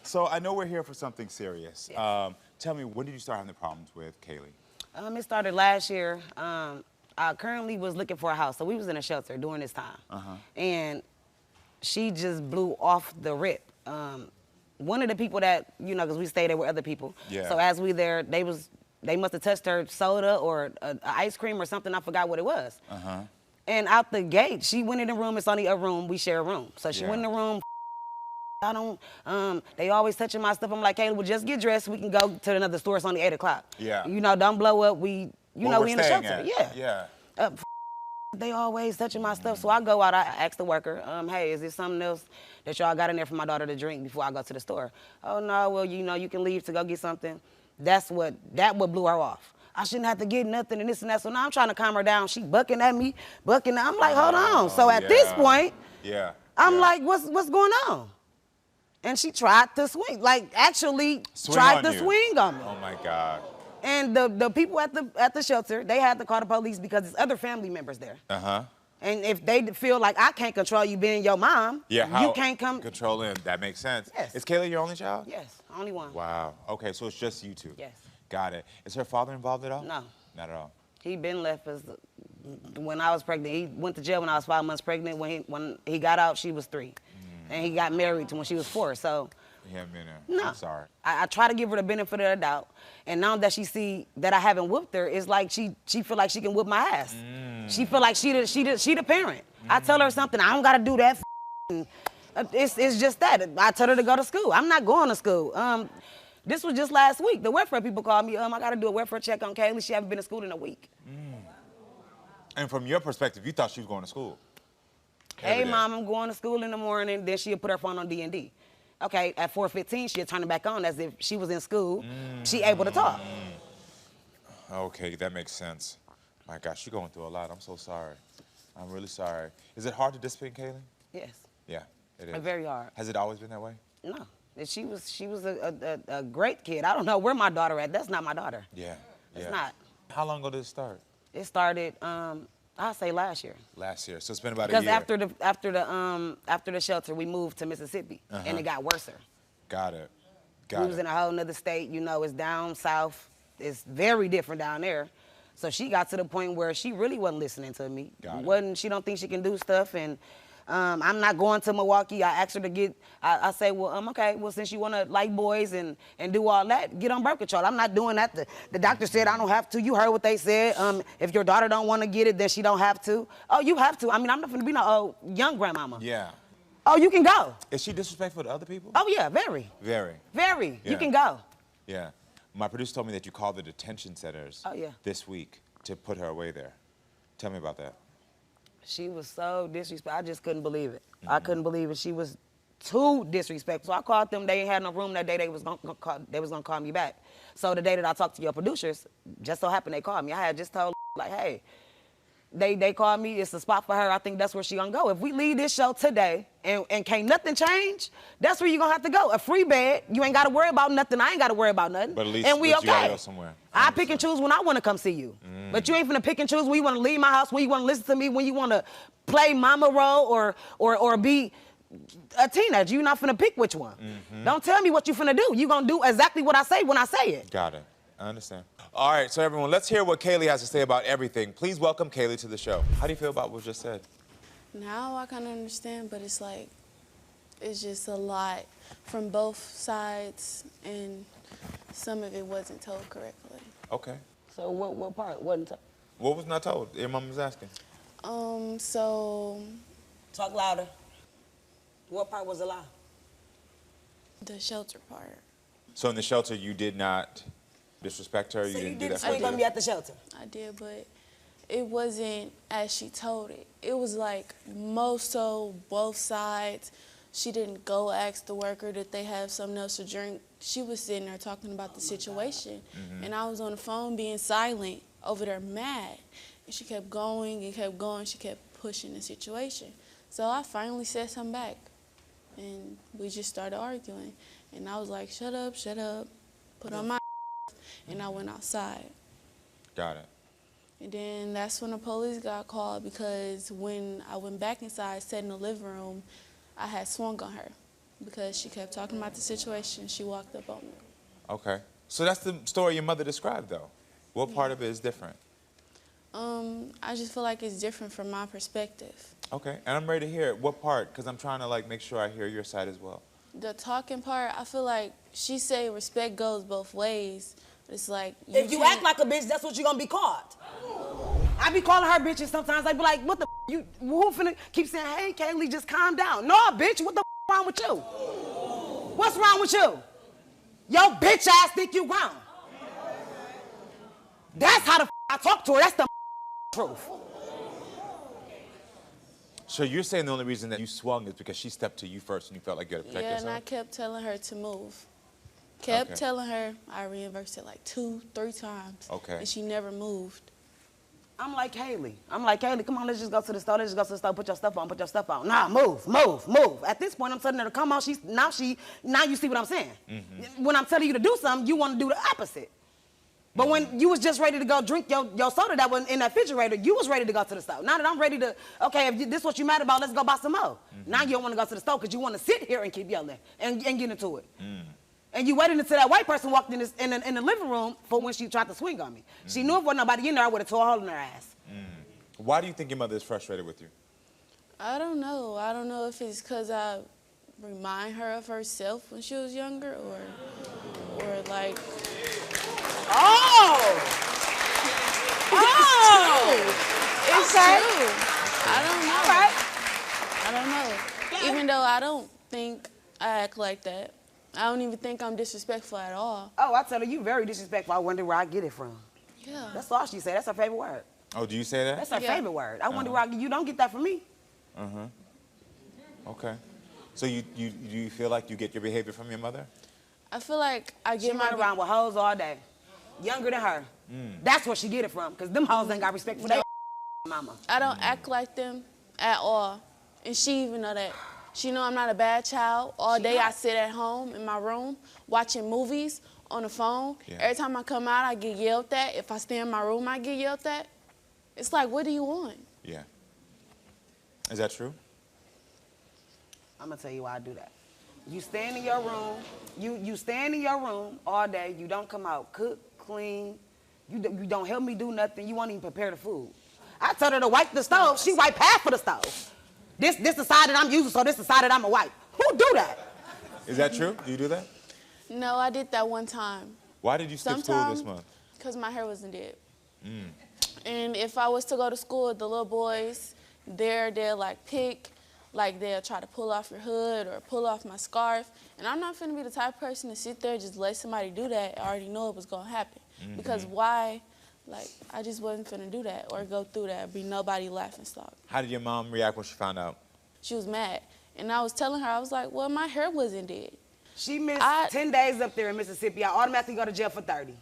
So I know we're here for something serious. Yes. Tell me, when did you start having the problems with Kailey? It started last year. I currently was looking for a house, so we was in a shelter during this time. And she just blew off the rip. One of the people that, you know, because we stayed there with other people. Yeah. So as we there, they must have touched her soda or a ice cream or something. I forgot what it was. And out the gate, she went in the room. It's only a room. We share a room. So she went in the room. I don't, they always touching my stuff. I'm like, Kailey, well, just get dressed. We can go to another store. It's only 8 o'clock. Yeah. You know, don't blow up. We in the shelter. At. Yeah. Yeah. They always touching my stuff. So I go out, I ask the worker, hey, is there something else that y'all got in there for my daughter to drink before I go to the store? Oh, no, well, you know, you can leave to go get something. That what blew her off. I shouldn't have to get nothing and this and that. So now I'm trying to calm her down. She bucking at me, I'm like, hold on. So at this point, I'm like, what's going on? And she tried to swing, like actually tried to swing on me. Oh my God. And the people at the shelter, they had to call the police because there's other family members there. And if they feel like I can't control you being your mom, you can't come. Control him, that makes sense. Yes. Is Kailey your only child? Yes, only one. Wow, okay, so it's just you two. Yes. Got it. Is her father involved at all? No. Not at all. He been left when I was pregnant. He went to jail when I was 5 months pregnant. When he got out, she was 3. And he got married when she was 4, so. He haven't been there. No. I'm sorry. I try to give her the benefit of the doubt. And now that she see that I haven't whooped her, it's like she feel like she can whip my ass. She feel like she the parent. I tell her something, I don't gotta do that. It's just that. I tell her to go to school. I'm not going to school. This was just last week. The welfare people called me. I gotta do a welfare check on Kailey. She haven't been to school in a week. And from your perspective, you thought she was going to school. Hey, Mom, I'm going to school in the morning. Then she'll put her phone on D&D. Okay, at 4:15, she'll turn it back on as if she was in school. She able to talk. Okay, that makes sense. My gosh, you're going through a lot. I'm so sorry. I'm really sorry. Is it hard to discipline Kailey? Yes. Yeah, it is. Very hard. Has it always been that way? No. She was a great kid. I don't know where my daughter at. That's not my daughter. Yeah. It's not. How long ago did it start? It started, I'll say last year. Last year, so it's been about a year. Because after the shelter, we moved to Mississippi, and it got worse. Got it. We was in a whole nother state. You know, it's down south. It's very different down there. So she got to the point where she really wasn't listening to me. She don't think she can do stuff, and I'm not going to Milwaukee. I asked her to get, I say, well, okay, well, since you want to like boys and do all that, get on birth control. I'm not doing that. The doctor said I don't have to. You heard what they said. If your daughter don't want to get it, then she don't have to. Oh, you have to. I mean, I'm not going to be no young grandmama. Yeah. Oh, you can go. Is she disrespectful to other people? Oh, yeah, very. Very. Very. Yeah. You can go. Yeah. My producer told me that you called the detention centers this week to put her away there. Tell me about that. She was so disrespectful. I just couldn't believe it. I couldn't believe it. She was too disrespectful. So I called them. They ain't had no room that day. They was gonna call me back. So the day that I talked to your producers, just so happened they called me. I had just told like, hey, they called me. It's a spot for her. I think that's where she gonna go. If we leave this show today and can't nothing change, that's where you gonna have to go. A free bed. You ain't gotta worry about nothing. I ain't gotta worry about nothing. But at least and we you okay. gotta go somewhere. I pick and choose when I want to come see you. But you ain't finna pick and choose when you want to leave my house, when you want to listen to me, when you want to play mama role or be a teenager. You not finna pick which one. Don't tell me what you finna do. You gonna do exactly what I say when I say it. Got it. I understand. All right, so everyone, let's hear what Kailey has to say about everything. Please welcome Kailey to the show. How do you feel about what was just said? Now I kind of understand, but it's like, it's just a lot from both sides, and some of it wasn't told correctly. Okay. So what part wasn't told? What was not told? Your mom was asking. So. Talk louder. What part was a lie? The shelter part. So in the shelter, you did not disrespect her? So you didn't do that? swing on me at the shelter? I did, but it wasn't as she told it. It was like most so both sides. She didn't go ask the worker that they have something else to drink. She was sitting there talking about the situation. And I was on the phone being silent over there mad. And she kept going and kept going. She kept pushing the situation. So I finally said something back. And we just started arguing. And I was like, shut up, put on my and I went outside. Got it. And then that's when the police got called because when I went back inside, sat in the living room, I had swung on her. because she kept talking about the situation. She walked up on me. Okay. So that's the story your mother described, though. What part of it is different? I just feel like it's different from my perspective. Okay, and I'm ready to hear it. What part? Because I'm trying to like make sure I hear your side as well. The talking part, I feel like she say respect goes both ways. It's like if you act like a bitch, that's what you're gonna be called. I be calling her bitches sometimes. I be like, what the you who finna keep saying, hey Kailey, just calm down. No, bitch, what the wrong with you? What's wrong with you? Your bitch ass think you grown. That's how the I talk to her. That's the truth. So you're saying the only reason that you swung is because she stepped to you first and you felt like you had to protect yourself? Yeah, and I kept telling her to move. Kept telling her. I reversed it like 2-3 times. Okay. And she never moved. I'm like Kailey, come on, let's just go to the store. Let's just go to the store. Put your stuff on. Nah, move. At this point, I'm telling her to come on. Now you see what I'm saying. Mm-hmm. When I'm telling you to do something, you want to do the opposite. But when you was just ready to go drink your soda that was in that refrigerator, you was ready to go to the store. Now that I'm ready to, okay, if this is what you mad about, let's go buy some more. Mm-hmm. Now you don't want to go to the store because you want to sit here and keep yelling and get into it. Mm. And you waited until that white person walked in the living room for when she tried to swing on me. Mm. She knew if wasn't nobody in there, I would have tore a hole in her ass. Mm. Why do you think your mother is frustrated with you? I don't know. I don't know if it's because I remind her of herself when she was younger or like... It's true. I don't know. All right. I don't know. Yeah. Even though I don't think I act like that. I don't even think I'm disrespectful at all. Oh, I tell her, you very disrespectful. I wonder where I get it from. Yeah. That's all she said. That's her favorite word. Oh, do you say that? That's her favorite word. I wonder where you don't get that from me. Okay. So you feel like you get your behavior from your mother? I feel like I get my... She run around with hoes all day. Younger than her. That's where she get it from, because them hoes ain't got respect for their mama. I don't act like them at all. And she even know that. She know I'm not a bad child. All day I sit at home in my room watching movies on the phone. Yeah. Every time I come out, I get yelled at. If I stay in my room, I get yelled at. It's like, what do you want? Yeah. Is that true? I'm going to tell you why I do that. You stand in your room. You stand in your room all day. You don't come out, cook, clean. You don't help me do nothing. You won't even prepare the food. I told her to wipe the stove. She wiped half of the stove. This the side that I'm using, so this the side that I'm a wipe. Who do that? Is that true? Do you do that? No, I did that one time. Why did you skip school this month? Because my hair wasn't dead. And if I was to go to school, the little boys, they'll like pick, like they'll try to pull off your hood or pull off my scarf. And I'm not finna be the type of person to sit there and just let somebody do that. I already know it was gonna happen. Because why? Like, I just wasn't finna do that or go through that. Be nobody laughing stock. How did your mom react when she found out? She was mad. And I was telling her, I was like, well, my hair wasn't dead. She missed 10 days up there in Mississippi. I automatically go to jail for 30.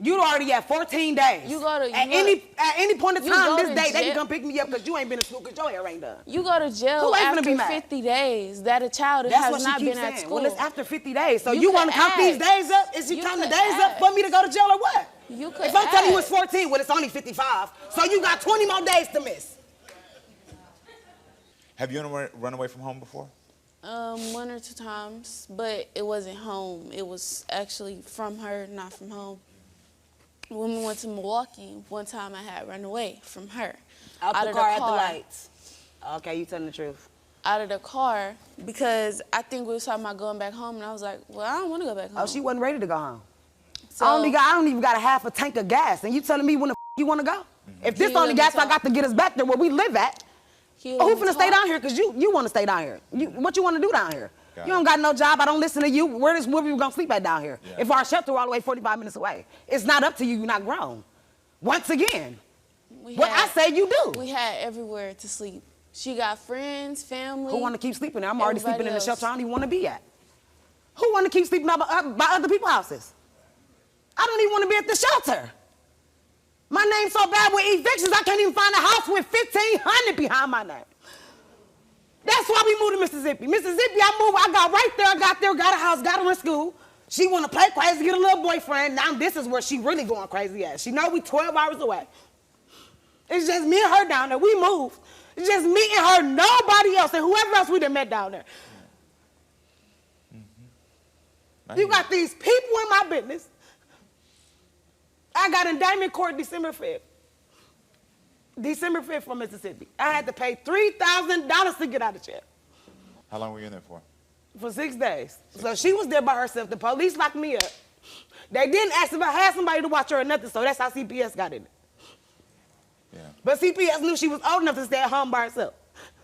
You already had 14 days. You go to... At any point in time this day, they can come pick me up because you ain't been to school because your hair ain't done. You go to jail after 50 days that a child has not been at school. Well, it's after 50 days. So you want to count these days up? Is you counting the days up for me to go to jail or what? If I'm telling you it's 14, well, it's only 55. So you got 20 more days to miss. Have you run away from home before? 1 or 2 times, but it wasn't home. It was actually from her, not from home. When we went to Milwaukee, one time I had run away from her. Out the car at the lights. Okay, you telling the truth. Out of the car because I think we were talking about going back home, and I was like, well, I don't want to go back home. Oh, she wasn't ready to go home. So, I don't even got a half a tank of gas, and you telling me when the you want to go? If this only gas I got to get us back there where we live at, who finna stay down here? Because you want to stay down here. What you want to do down here? You don't got no job. I don't listen to you. Where we going to sleep at down here? Yeah. If our shelter all the way 45 minutes away. It's not up to you. You're not grown. Once again, I say you do. We had everywhere to sleep. She got friends, family. Who want to keep sleeping there? I'm already sleeping in the shelter I don't even want to be at. Who want to keep sleeping by other people's houses? I don't even want to be at the shelter. My name's so bad with evictions, I can't even find a house with 1,500 behind my name. That's why we moved to Mississippi. Mississippi, I got right there, got a house, got her in school. She want to play crazy, get a little boyfriend. Now this is where she really going crazy at. She know we 12 hours away. It's just me and her down there. We moved. It's just me and her, nobody else, and whoever else we done met down there. You got these people in my business. I got indictment court December 5th. December 5th from Mississippi. I had to pay $3,000 to get out of jail. How long were you in there for? For 6 days. So she was there by herself. The police locked me up. They didn't ask if I had somebody to watch her or nothing, so that's how CPS got in it. Yeah. But CPS knew she was old enough to stay at home by herself.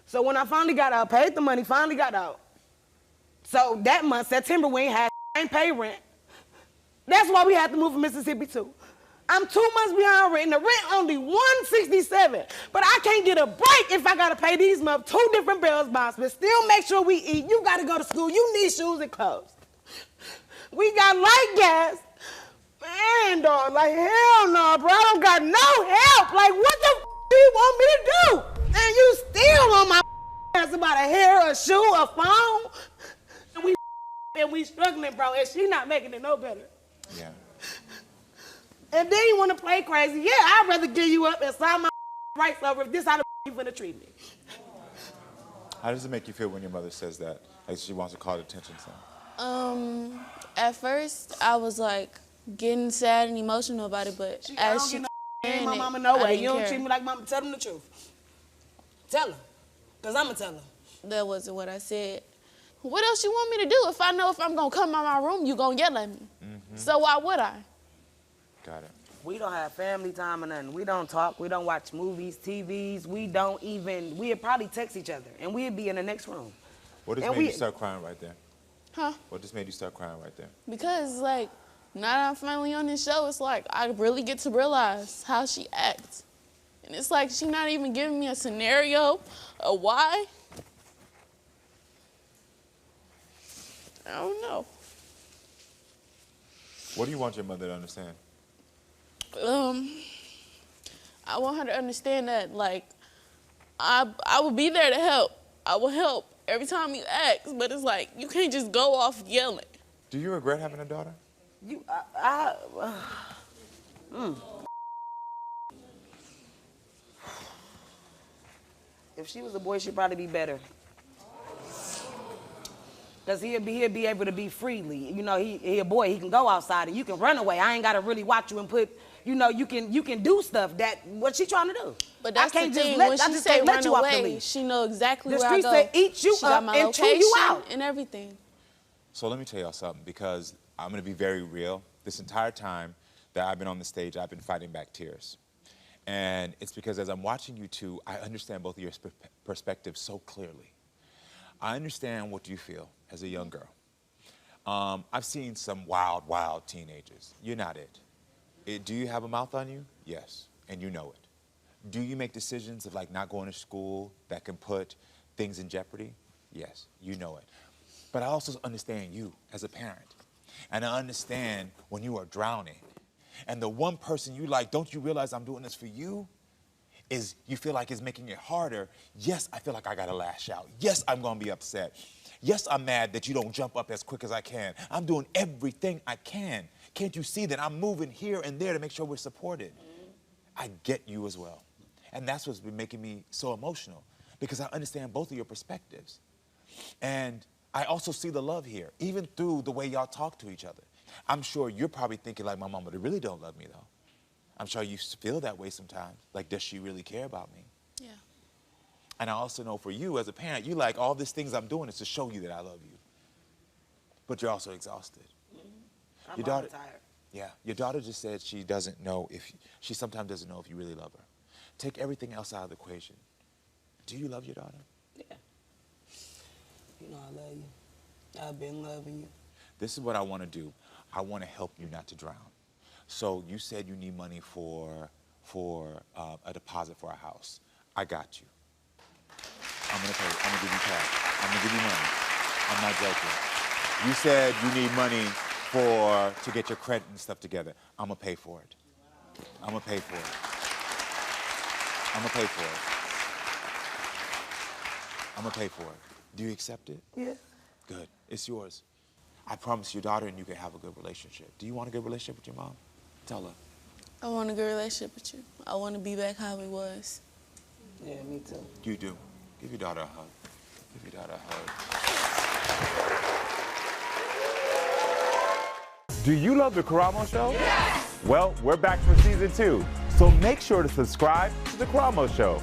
So when I finally got out, paid the money, finally got out. So that month, September, we ain't paid rent. That's why we had to move from Mississippi too. I'm 2 months behind rent, and the rent only $167. But I can't get a break if I gotta pay these months 2 different bills bonds, but still make sure we eat. You gotta go to school. You need shoes and clothes. We got light gas. Man, dog, like hell no, bro. I don't got no help. Like what the do you want me to do? And you still on my ass about a hair, a shoe, a phone. And we struggling, bro, and she not making it no better. Yeah. And then you want to play crazy. Yeah, I'd rather give you up and sign my rights over if this how the you finna treat me. How does it make you feel when your mother says that? Like she wants to call attention to something? At first, I was like getting sad and emotional about it, but as she ain't my mama no way. You don't treat me like mama. Tell them the truth. Tell her, cause I'ma tell her. That wasn't what I said. What else you want me to do? If I know if I'm gonna come out my room, you gonna yell at me. So why would I? Got it. We don't have family time or nothing. We don't talk. We don't watch movies, TVs. We'd probably text each other, and we'd be in the next room. What just made you start crying right there? Huh? What just made you start crying right there? Because, like, now that I'm finally on this show, it's like I really get to realize how she acts. And it's like she's not even giving me a scenario, a why. I don't know. What do you want your mother to understand? I want her to understand that, like, I will be there to help. I will help every time you ask, but it's like, you can't just go off yelling. Do you regret having a daughter? If she was a boy, she'd probably be better. Because he'll be able to be freely. You know, he a boy, he can go outside and you can run away. I ain't got to really watch you and put, you know, you can do stuff that, what she trying to do. But that's I can't the thing, just when she say run away, she know exactly where I go. The streets say eat you she got up my and chew location you out. and everything. So let me tell y'all something, because I'm going to be very real. This entire time that I've been on the stage, I've been fighting back tears. And it's because as I'm watching you two, I understand both of your perspectives so clearly. I understand what you feel as a young girl. I've seen some wild, wild teenagers. You're not it. Do you have a mouth on you? Yes, and you know it. Do you make decisions of like not going to school that can put things in jeopardy? Yes, you know it. But I also understand you as a parent. And I understand when you are drowning. And the one person you like, don't you realize I'm doing this for you? Is you feel like it's making it harder. Yes, I feel like I gotta lash out. Yes, I'm gonna be upset. Yes, I'm mad that you don't jump up as quick as I can. I'm doing everything I can. Can't you see that I'm moving here and there to make sure we're supported? I get you as well. And that's what's been making me so emotional, because I understand both of your perspectives. And I also see the love here, even through the way y'all talk to each other. I'm sure you're probably thinking like, my mama really don't love me though. I'm sure you feel that way sometimes. Like, does she really care about me? Yeah. And I also know for you as a parent, you like, all these things I'm doing is to show you that I love you. But you're also exhausted. I'm tired. Yeah, your daughter just said she doesn't know she sometimes doesn't know if you really love her. Take everything else out of the equation. Do you love your daughter? Yeah. You know I love you. I've been loving you. This is what I want to do. I want to help you not to drown. So you said you need money for a deposit for a house. I got you. I'm gonna pay. I'm gonna give you cash. I'm gonna give you money. I'm not joking. You said you need money to get your credit and stuff together. I'm gonna pay for it. I'm gonna pay for it. I'm gonna pay for it. I'm gonna pay for it. Do you accept it? Yeah. Good. It's yours. I promise your daughter and you can have a good relationship. Do you want a good relationship with your mom? Tell her. I want a good relationship with you. I want to be back how it was. Yeah, me too. You do. Give your daughter a hug. Give your daughter a hug. Do you love the Karamo Show? Yes! Well, we're back for season 2, so make sure to subscribe to the Karamo Show.